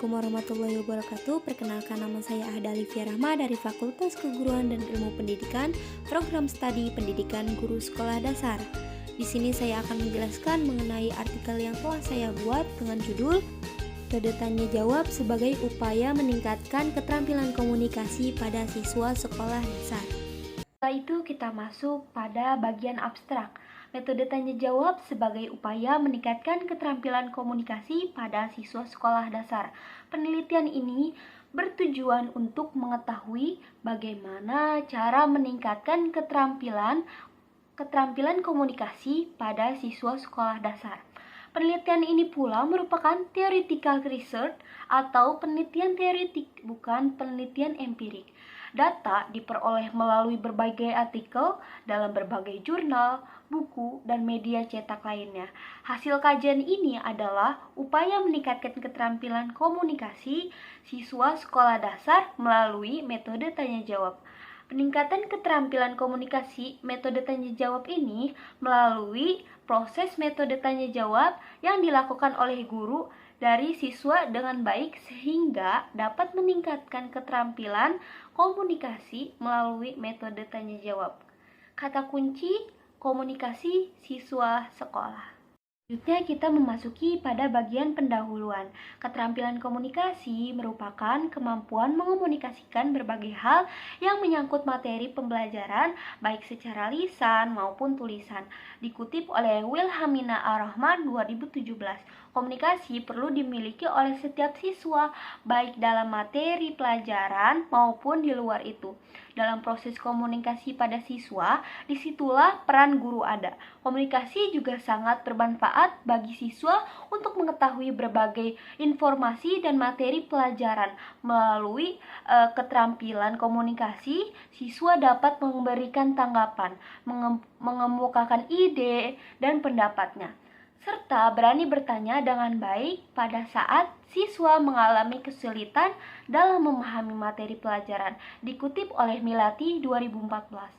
Assalamualaikum warahmatullahi wabarakatuh. Perkenalkan, nama saya Ahda Alifia Rahma dari Fakultas Keguruan dan Ilmu Pendidikan, Program Studi Pendidikan Guru Sekolah Dasar. Di sini saya akan menjelaskan mengenai artikel yang telah saya buat dengan judul Metode Tanya Jawab sebagai upaya meningkatkan keterampilan komunikasi pada siswa sekolah dasar. Setelah itu kita masuk pada bagian abstrak. Metode tanya jawab sebagai upaya meningkatkan keterampilan komunikasi pada siswa sekolah dasar. Penelitian ini bertujuan untuk mengetahui bagaimana cara meningkatkan keterampilan komunikasi pada siswa sekolah dasar. Penelitian ini pula merupakan theoretical research atau penelitian teoretik, bukan penelitian empirik. Data diperoleh melalui berbagai artikel dalam berbagai jurnal, buku, dan media cetak lainnya. Hasil kajian ini adalah upaya meningkatkan keterampilan komunikasi siswa sekolah dasar melalui metode tanya jawab. Peningkatan keterampilan komunikasi metode tanya jawab ini melalui proses metode tanya jawab yang dilakukan oleh guru dari siswa dengan baik sehingga dapat meningkatkan keterampilan komunikasi melalui metode tanya jawab. Kata kunci komunikasi siswa sekolah. Selanjutnya kita memasuki pada bagian pendahuluan. Keterampilan komunikasi merupakan kemampuan mengomunikasikan berbagai hal yang menyangkut materi pembelajaran baik secara lisan maupun tulisan. Dikutip oleh Wilhelmina Ar-Rahman 2017. Komunikasi perlu dimiliki oleh setiap siswa baik dalam materi pelajaran maupun di luar itu. Dalam proses komunikasi pada siswa, disitulah peran guru ada. Komunikasi juga sangat bermanfaat bagi siswa untuk mengetahui berbagai informasi dan materi pelajaran. Melalui keterampilan komunikasi, siswa dapat memberikan tanggapan, mengemukakan ide dan pendapatnya, serta berani bertanya dengan baik pada saat siswa mengalami kesulitan dalam memahami materi pelajaran. Dikutip oleh Milati 2014.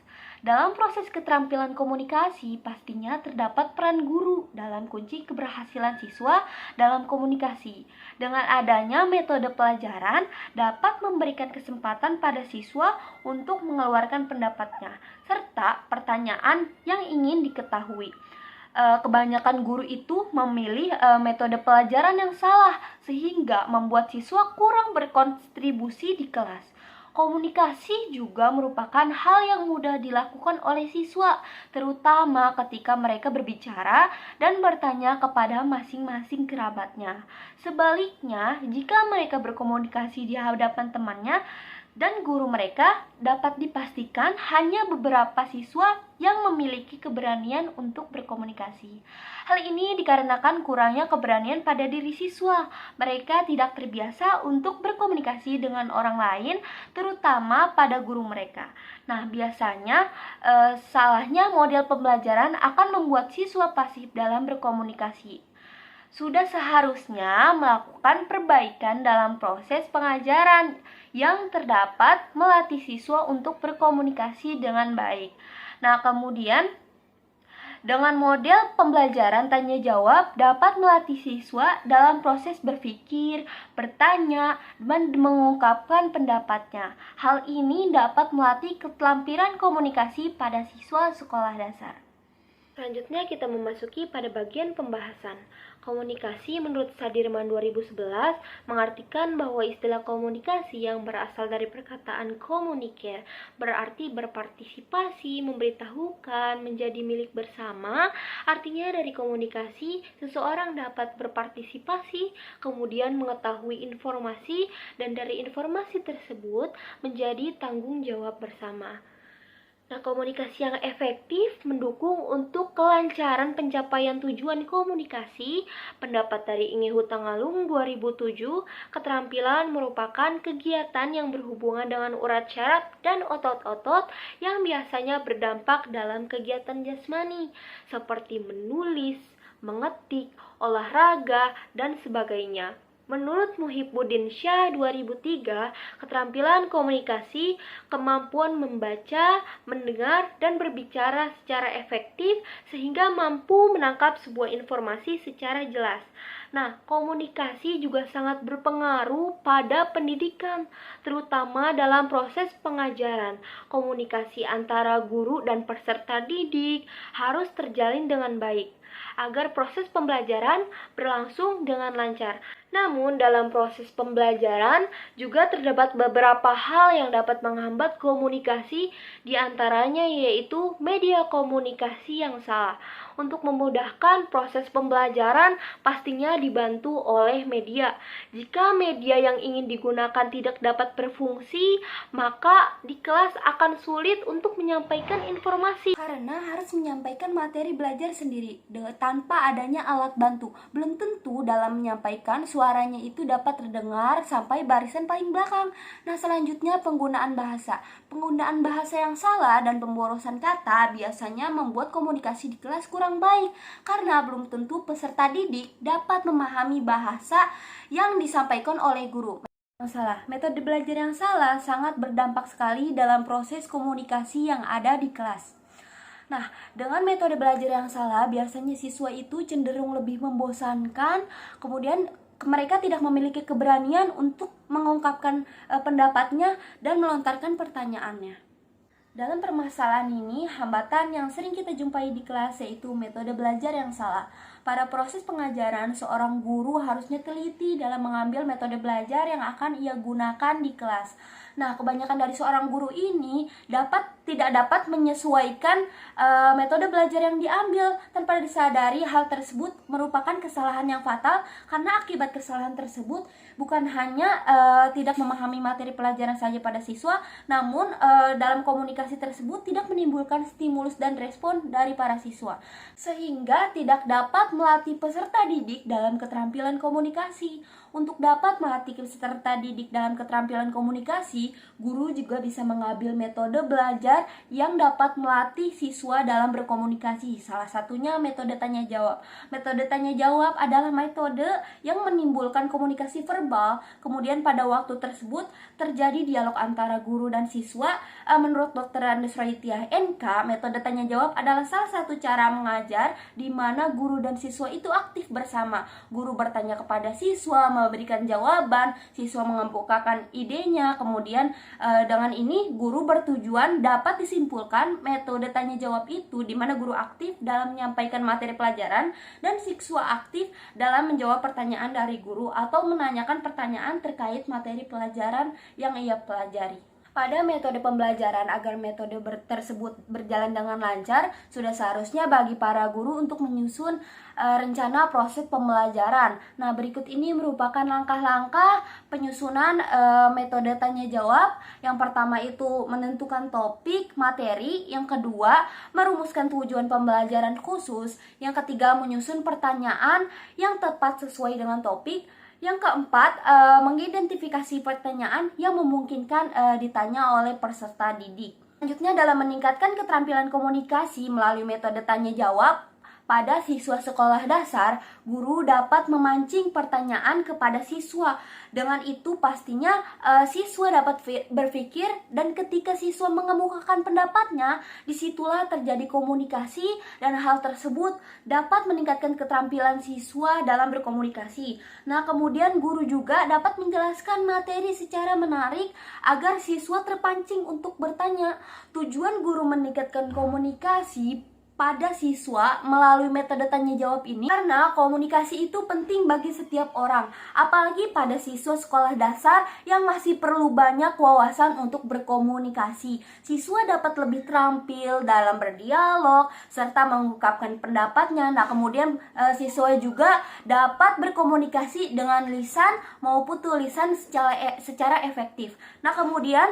Dalam proses keterampilan komunikasi, pastinya terdapat peran guru dalam kunci keberhasilan siswa dalam komunikasi. Dengan adanya metode pelajaran, dapat memberikan kesempatan pada siswa untuk mengeluarkan pendapatnya, serta pertanyaan yang ingin diketahui. Kebanyakan guru itu memilih metode pelajaran yang salah sehingga membuat siswa kurang berkontribusi di kelas. Komunikasi juga merupakan hal yang mudah dilakukan oleh siswa, terutama ketika mereka berbicara dan bertanya kepada masing-masing kerabatnya. Sebaliknya, jika mereka berkomunikasi di hadapan temannya dan guru mereka, dapat dipastikan hanya beberapa siswa yang memiliki keberanian untuk berkomunikasi. Hal ini dikarenakan kurangnya keberanian pada diri siswa. Mereka tidak terbiasa untuk berkomunikasi dengan orang lain, terutama pada guru mereka. Nah, biasanya salahnya model pembelajaran akan membuat siswa pasif dalam berkomunikasi. Sudah seharusnya melakukan perbaikan dalam proses pengajaran yang terdapat melatih siswa untuk berkomunikasi dengan baik. Nah, kemudian dengan model pembelajaran tanya jawab dapat melatih siswa dalam proses berpikir, bertanya, dan mengungkapkan pendapatnya. Hal ini dapat melatih keterampilan komunikasi pada siswa sekolah dasar. Selanjutnya kita memasuki pada bagian pembahasan. Komunikasi menurut Sadirman 2011 mengartikan bahwa istilah komunikasi yang berasal dari perkataan communicare berarti berpartisipasi, memberitahukan, menjadi milik bersama. Artinya dari komunikasi, seseorang dapat berpartisipasi, kemudian mengetahui informasi, dan dari informasi tersebut menjadi tanggung jawab bersama. Nah, komunikasi yang efektif mendukung untuk kelancaran pencapaian tujuan komunikasi. Pendapat dari Inge Hutangalung 2007, keterampilan merupakan kegiatan yang berhubungan dengan urat syaraf dan otot-otot yang biasanya berdampak dalam kegiatan jasmani, seperti menulis, mengetik, olahraga, dan sebagainya. Menurut Muhibbuddin Syah 2003, keterampilan komunikasi, kemampuan membaca, mendengar, dan berbicara secara efektif sehingga mampu menangkap sebuah informasi secara jelas. Nah, komunikasi juga sangat berpengaruh pada pendidikan, terutama dalam proses pengajaran. Komunikasi antara guru dan peserta didik harus terjalin dengan baik, agar proses pembelajaran berlangsung dengan lancar. Namun, dalam proses pembelajaran juga terdapat beberapa hal yang dapat menghambat komunikasi, di antaranya yaitu media komunikasi yang salah. Untuk memudahkan proses pembelajaran, pastinya dibantu oleh media. Jika media yang ingin digunakan tidak dapat berfungsi, maka di kelas akan sulit untuk menyampaikan informasi. Karena harus menyampaikan materi belajar sendiri tanpa adanya alat bantu. Belum tentu dalam menyampaikan suaranya itu dapat terdengar sampai barisan paling belakang. Nah, selanjutnya penggunaan bahasa. Penggunaan bahasa yang salah dan pemborosan kata biasanya membuat komunikasi di kelas kurang baik, karena belum tentu peserta didik dapat memahami bahasa yang disampaikan oleh guru. Masalah, metode belajar yang salah sangat berdampak sekali dalam proses komunikasi yang ada di kelas. Nah, dengan metode belajar yang salah, biasanya siswa itu cenderung lebih membosankan, kemudian mereka tidak memiliki keberanian untuk mengungkapkan pendapatnya dan melontarkan pertanyaannya. Dalam permasalahan ini, hambatan yang sering kita jumpai di kelas yaitu metode belajar yang salah. Pada proses pengajaran, seorang guru harusnya teliti dalam mengambil metode belajar yang akan ia gunakan di kelas. Nah, kebanyakan dari seorang guru ini tidak dapat menyesuaikan metode belajar yang diambil. Tanpa disadari, hal tersebut merupakan kesalahan yang fatal, karena akibat kesalahan tersebut bukan hanya tidak memahami materi pelajaran saja pada siswa, namun dalam komunikasi tersebut tidak menimbulkan stimulus dan respon dari para siswa, sehingga tidak dapat melatih peserta didik dalam keterampilan komunikasi. Untuk dapat melatih peserta didik dalam keterampilan komunikasi, guru juga bisa mengambil metode belajar yang dapat melatih siswa dalam berkomunikasi. Salah satunya metode tanya jawab. Metode tanya jawab adalah metode yang menimbulkan komunikasi verbal, kemudian pada waktu tersebut terjadi dialog antara guru dan siswa. Menurut Dr. Andes Raitiah NK, metode tanya jawab adalah salah satu cara mengajar di mana guru dan siswa itu aktif bersama. Guru bertanya kepada siswa, memberikan jawaban, siswa mengemukakan idenya, kemudian dengan ini guru bertujuan dapat disimpulkan metode tanya jawab itu di mana guru aktif dalam menyampaikan materi pelajaran dan siswa aktif dalam menjawab pertanyaan dari guru atau menanyakan pertanyaan terkait materi pelajaran yang ia pelajari. Pada metode pembelajaran, agar metode tersebut berjalan dengan lancar, sudah seharusnya bagi para guru untuk menyusun rencana proses pembelajaran. Nah, berikut ini merupakan langkah-langkah penyusunan metode tanya jawab. Yang pertama itu menentukan topik materi, yang kedua merumuskan tujuan pembelajaran khusus, yang ketiga menyusun pertanyaan yang tepat sesuai dengan topik, yang keempat, mengidentifikasi pertanyaan yang memungkinkan ditanya oleh peserta didik. Selanjutnya, dalam meningkatkan keterampilan komunikasi melalui metode tanya jawab, pada siswa sekolah dasar, guru dapat memancing pertanyaan kepada siswa. Dengan itu pastinya siswa dapat berpikir, dan ketika siswa mengemukakan pendapatnya, disitulah terjadi komunikasi, dan hal tersebut dapat meningkatkan keterampilan siswa dalam berkomunikasi. Nah, kemudian guru juga dapat menjelaskan materi secara menarik agar siswa terpancing untuk bertanya. Tujuan guru meningkatkan komunikasi pada siswa melalui metode tanya jawab ini karena komunikasi itu penting bagi setiap orang, apalagi pada siswa sekolah dasar yang masih perlu banyak wawasan untuk berkomunikasi. Siswa dapat lebih terampil dalam berdialog serta mengungkapkan pendapatnya. Nah, kemudian siswa juga dapat berkomunikasi dengan lisan maupun tulisan secara efektif. Nah, kemudian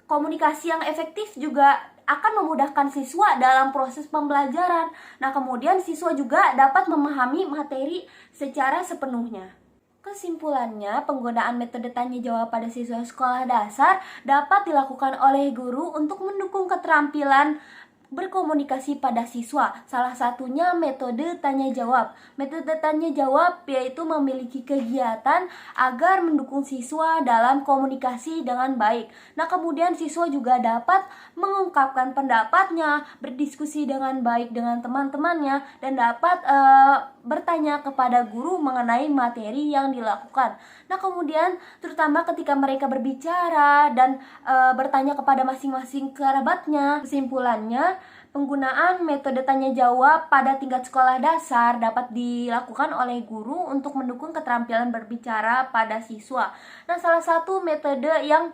komunikasi yang efektif juga akan memudahkan siswa dalam proses pembelajaran. Nah, kemudian siswa juga dapat memahami materi secara sepenuhnya. Kesimpulannya, penggunaan metode tanya jawab pada siswa sekolah dasar dapat dilakukan oleh guru untuk mendukung keterampilan berkomunikasi pada siswa. Salah satunya metode tanya jawab. Metode tanya jawab yaitu memiliki kegiatan agar mendukung siswa dalam komunikasi dengan baik. Nah, kemudian siswa juga dapat mengungkapkan pendapatnya, berdiskusi dengan baik dengan teman-temannya, dan dapat bertanya kepada guru mengenai materi yang dilakukan. Nah, kemudian terutama ketika mereka berbicara dan bertanya kepada masing-masing kerabatnya. Kesimpulannya, penggunaan metode tanya jawab pada tingkat sekolah dasar dapat dilakukan oleh guru untuk mendukung keterampilan berbicara pada siswa. Nah, salah satu metode yang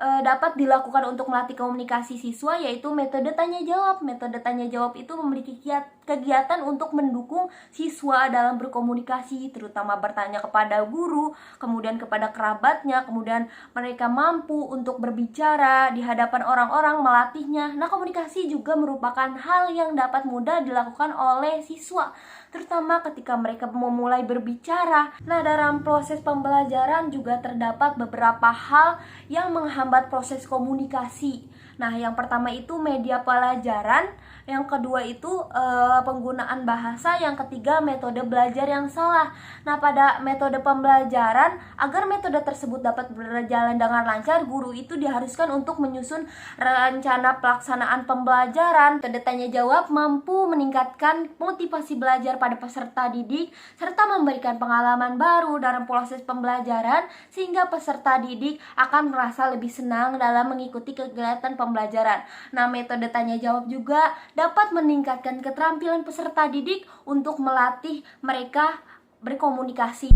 dapat dilakukan untuk melatih komunikasi siswa yaitu metode tanya jawab. Metode tanya jawab itu memiliki kegiatan untuk mendukung siswa dalam berkomunikasi, terutama bertanya kepada guru, kemudian kepada kerabatnya, kemudian mereka mampu untuk berbicara di hadapan orang-orang, melatihnya. Nah, komunikasi juga merupakan hal yang dapat mudah dilakukan oleh siswa, terutama ketika mereka memulai berbicara. Nah, dalam proses pembelajaran juga terdapat beberapa hal yang menghambat proses komunikasi. Nah, yang pertama itu media pelajaran, yang kedua itu penggunaan bahasa, yang ketiga metode belajar yang salah. Nah, pada metode pembelajaran, agar metode tersebut dapat berjalan dengan lancar, guru itu diharuskan untuk menyusun rencana pelaksanaan pembelajaran. Metode tanya jawab mampu meningkatkan motivasi belajar pada peserta didik serta memberikan pengalaman baru dalam proses pembelajaran sehingga peserta didik akan merasa lebih senang dalam mengikuti kegiatan pembelajaran. Nah, metode tanya jawab juga dapat meningkatkan keterampilan peserta didik untuk melatih mereka berkomunikasi.